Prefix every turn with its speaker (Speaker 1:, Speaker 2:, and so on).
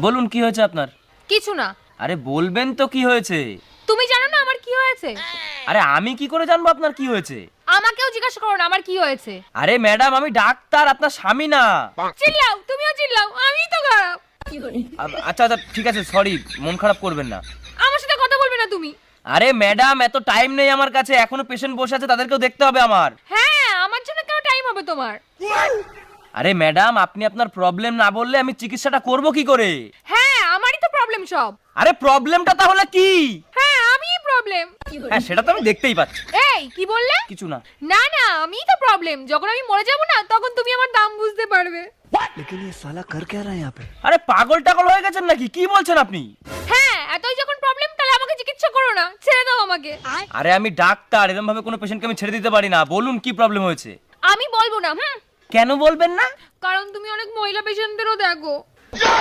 Speaker 1: বলুন কি হয়েছে আপনার?
Speaker 2: কিছু না।
Speaker 1: আরে বলবেন তো কি হয়েছে?
Speaker 2: তুমি জানো না আমার কি হয়েছে?
Speaker 1: আরে আমি কি করে জানবো আপনার কি হয়েছে?
Speaker 2: আমাকেও জিজ্ঞাসা করো না আমার কি হয়েছে।
Speaker 1: আরে ম্যাডাম আমি ডাক্তার, আপনার স্বামী না।
Speaker 2: চিল্লাও, তুমিও চিল্লাও, আমিই তো খারাপ।
Speaker 1: আচ্ছা আচ্ছা ঠিক আছে, সরি, মন খারাপ করবেন না।
Speaker 2: আমার সাথে কথা বলবে না তুমি।
Speaker 1: আরে ম্যাডাম এত টাইম নেই আমার কাছে, এখনো পেশেন্ট বসে আছে, তাদেরকেও দেখতে হবে আমার।
Speaker 2: হ্যাঁ, আমার জন্য কেন টাইম হবে তোমার?
Speaker 1: আরে ম্যাডাম আপনি আপনার প্রবলেম না বললে আমি চিকিৎসাটা করব কি করে?
Speaker 2: হ্যাঁ, আমারই তো প্রবলেম সব।
Speaker 1: আরে প্রবলেমটা তাহলে কি?
Speaker 2: হ্যাঁ, আমিই প্রবলেম।
Speaker 1: হ্যাঁ সেটা তো আমি দেখতেই পাচ্ছি।
Speaker 2: এই কি বললে?
Speaker 1: কিছু না।
Speaker 2: না না, আমিই তো প্রবলেম। যখন আমি মরে যাব না তখন তুমি আমার দাম বুঝতে পারবে।
Speaker 3: लेकिन ये साला कर क्या रहा है यहाँ पे?
Speaker 1: আরে পাগল টাগল হয়ে গেছেন নাকি? কি বলছেন আপনি?
Speaker 2: হ্যাঁ, এতই যখন প্রবলেম তাহলে আমাকে চিকিৎসা করো না, ছেড়ে দাও আমাকে।
Speaker 1: আরে আমি ডাক্তার, এরকম ভাবে কোনো পেশেন্টকে আমি ছেড়ে দিতে পারি না। বলুন কি প্রবলেম হয়েছে?
Speaker 2: আমি বলবো না।
Speaker 1: কেন বলবেন না?
Speaker 2: কারণ তুমি অনেক মহিলা পেশেন্টদেরও দেখো।